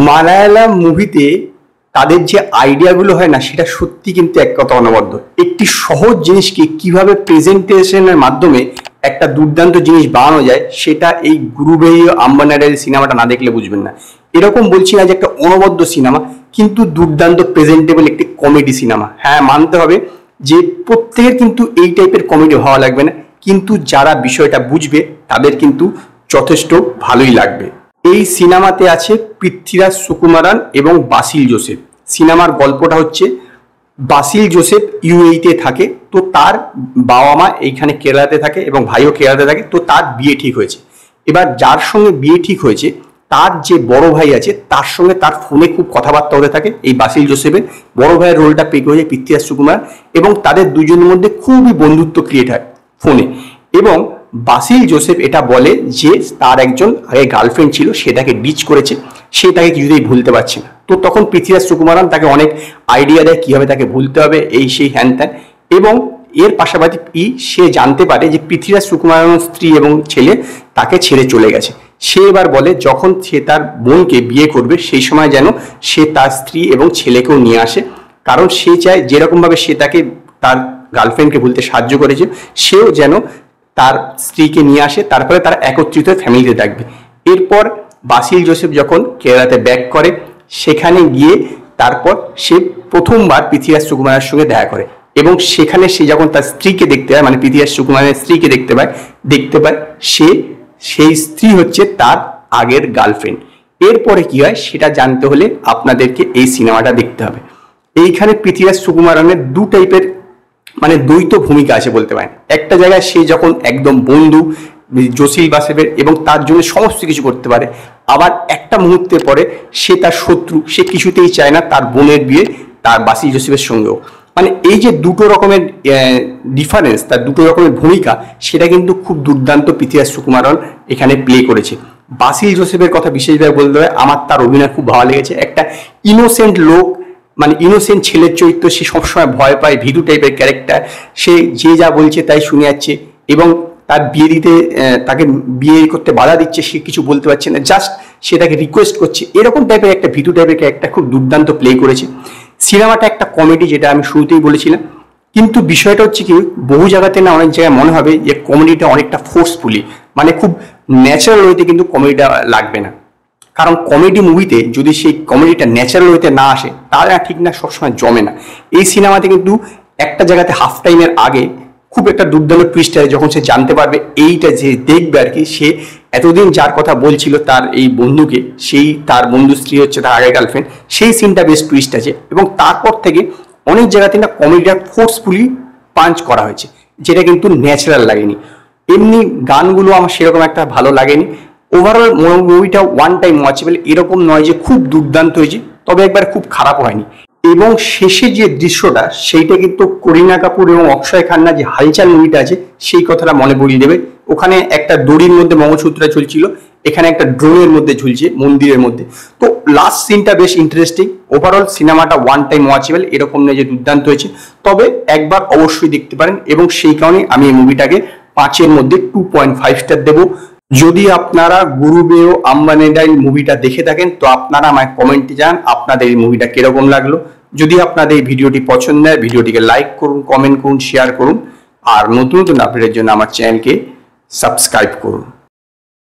মালায়ালাম মুভিতে তাদের যে আইডিয়াগুলো হয় না, সেটা সত্যি কিন্তু এক কথা অনবদ্য। একটি সহজ জিনিসকে কিভাবে প্রেজেন্টেশনের মাধ্যমে একটা দুর্দান্ত জিনিস বানানো যায়, সেটা এই গুরুবেয় আম্বানাডাইল সিনেমাটা না দেখলে বুঝবেন না। এরকম বলছি না যে একটা অনবদ্য সিনেমা, কিন্তু দুর্দান্ত প্রেজেন্টেবল একটি কমেডি সিনেমা। হ্যাঁ, মানতে হবে যে প্রত্যেকের কিন্তু এই টাইপের কমেডি ভালো লাগবে না, কিন্তু যারা বিষয়টা বুঝবে তাদের কিন্তু যথেষ্ট ভালোই লাগবে। এই সিনেমাতে আছে পৃথ্বীরাজ সুকুমারান এবং বাসিল জোসেফ। সিনেমার গল্পটা হচ্ছে, বাসিল জোসেফ ইউএইতে থাকে, তো তার বাবা মা এইখানে কেরালাতে থাকে এবং ভাইও কেরালাতে থাকে। তো তার বিয়ে ঠিক হয়েছে। এবার যার সঙ্গে বিয়ে ঠিক হয়েছে, তার যে বড় ভাই আছে, তার সঙ্গে তার ফোনে খুব কথাবার্তা হতে থাকে। এই বাসিল জোসেফের বড় ভাইয়ের রোলটা প্লে করেছে পৃথ্বীরাজ সুকুমার, এবং তাদের দুজনের মধ্যে খুবই বন্ধুত্ব ক্রিয়েট হয় ফোনে। এবং বাসিল জোসেফ এটা বলে যে তার একজন আগে গার্লফ্রেন্ড ছিল, সে তাকে ডিচ করেছে, সে তাকে কিছুতেই ভুলতে পারছে না। তো তখন পৃথ্বীরাজ সুকুমারন তাকে অনেক আইডিয়া দেয় কিভাবে তাকে ভুলতে হবে, এই সেই হ্যান ত্যান। এবং এর পাশাপাশি সে জানতে পারে যে পৃথ্বীরাজ সুকুমারনের স্ত্রী এবং ছেলে তাকে ছেড়ে চলে গেছে। সে এবার বলে যখন সে তার বোনকে বিয়ে করবে, সেই সময় যেন সে তার স্ত্রী এবং ছেলেকেও নিয়ে আসে, কারণ সে চায় যেরকমভাবে সে তাকে তার গার্লফ্রেন্ডকে ভুলতে সাহায্য করেছে, সেও যেন তার স্ত্রীকে নিয়ে আসে, তারপরে তারা একত্রিত ফ্যামিলিতে থাকবে। এরপর বাসিল জোসেফ যখন কেরালাতে ব্যাক করে, সেখানে গিয়ে তারপর সে প্রথমবার পৃথ্বীরাজ সুকুমারের সঙ্গে দেখা করে, এবং সেখানে সে যখন তার স্ত্রীকে দেখতে পায়, মানে পৃথ্বীরাজ সুকুমারের স্ত্রীকে দেখতে পায় সেই স্ত্রী হচ্ছে তার আগের গার্লফ্রেন্ড। এরপরে কি হয় সেটা জানতে হলে আপনাদেরকে এই সিনেমাটা দেখতে হবে। এইখানে পৃথ্বীরাজ সুকুমারনের দু টাইপের মানে দ্বৈত ভূমিকা আছে বলতে পারেন। একটা জায়গায় সে যখন একদম বন্ধু জসিল বাসেবের এবং তার জন্য সমস্ত কিছু করতে পারে, আবার একটা মুহূর্তে পরে সে তার শত্রু, সে কিছুতেই চায় না তার বোনের বিয়ে তার বাসিল জোসেফের সঙ্গেও। মানে এই যে দুটো রকমের ডিফারেন্স, তার দুটো রকমের ভূমিকা, সেটা কিন্তু খুব দুর্দান্ত পৃথ্বীরাজ সুকুমারন এখানে প্লে করেছে। বাসিল জোসেফের কথা বিশেষভাবে বলতে হয়, আমার তার অভিনয় খুব ভালো লেগেছে। একটা ইনোসেন্ট লোক, মানে ইনোসেন্ট ছেলের চরিত্র, সে সবসময় ভয় পায়, ভীতু টাইপের ক্যারেক্টার, সে যে যা বলছে তাই শুনে যাচ্ছে, এবং তার বিয়ে দিতে তাকে বিয়ে করতে বাধা দিচ্ছে, সে কিছু বলতে পারছে না, জাস্ট সে তাকে রিকোয়েস্ট করছে, এরকম টাইপের একটা ভীতু টাইপের ক্যারেক্টার খুব দুর্দান্ত প্লে করেছে। সিনেমাটা একটা কমেডি, যেটা আমি শুরুতেই বলেছিলাম, কিন্তু বিষয়টা হচ্ছে কি, বহু জায়গাতে না অনেক জায়গায় মনে হবে যে কমেডিটা অনেকটা ফোর্সফুলি, মানে খুব ন্যাচারাল ওয়েতে কিন্তু কমেডিটা লাগবে না। কারণ কমেডি মুভিতে যদি সেই কমেডিটা ন্যাচারাল ওয়েতে না আসে, তাহলে ঠিক না সবসময় জমে না। এই সিনেমাতে কিন্তু একটা জায়গাতে হাফ টাইমের আগে খুব একটা দুর্দান্ত টুইস্ট আছে, যখন সে জানতে পারবে এইটা যে দেখবে আর কি, সে এতদিন যার কথা বলছিল তার এই বন্ধুকে, সেই তার বন্ধু স্ত্রী হচ্ছে তার আগের গার্লফ্রেন্ড, সেই সিনটা বেশ টুইস্ট আছে। এবং তারপর থেকে অনেক জায়গাতে না কমেডিটা ফোর্সফুলি পাঞ্চ করা হয়েছে, যেটা কিন্তু ন্যাচারাল লাগেনি। এমনি গানগুলো আমার সেরকম একটা ভালো লাগেনি। ওভারঅল মুভিটা ওয়ান টাইম ওয়াচেবল, এরকম নয় যে খুব দুর্দান্ত হয়েছে, তবে একবার খুব খারাপ হয়নি। এবং শেষে যে দৃশ্যটা, সেইটা কিন্তু করিনা কাপুর এবং অক্ষয় খান্না যে হালচাল মুভিটা আছে সেই কথাটা মনে পড়িয়ে দেবে। ওখানে একটা দড়ির মধ্যে মঙ্গলসূত্র ঝুলছিল, এখানে একটা ড্রোনের মধ্যে ঝুলছে মন্দিরের মধ্যে। তো লাস্ট সিনটা বেশ ইন্টারেস্টিং। ওভারঅল সিনেমাটা ওয়ান টাইম ওয়াচেবল, এরকম নয় যে দুর্দান্ত হয়েছে, তবে একবার অবশ্যই দেখতে পারেন। এবং সেই কারণে আমি এই মুভিটাকে 5-এর মধ্যে 2.5 স্টার দেবো। যদি আপনারা গুরুবেয় আম্বানাডাইল মুভিটা দেখে থাকেন, তো আপনারা আমায় কমেন্টে জানান আপনাদের এই মুভিটা কিরকম লাগলো। যদি আপনাদের এই ভিডিওটি পছন্দ হয়, ভিডিওটিকে লাইক করুন, কমেন্ট করুন, শেয়ার করুন, আর নতুন নতুন আপডেটের জন্য আমার চ্যানেলকে সাবস্ক্রাইব করুন।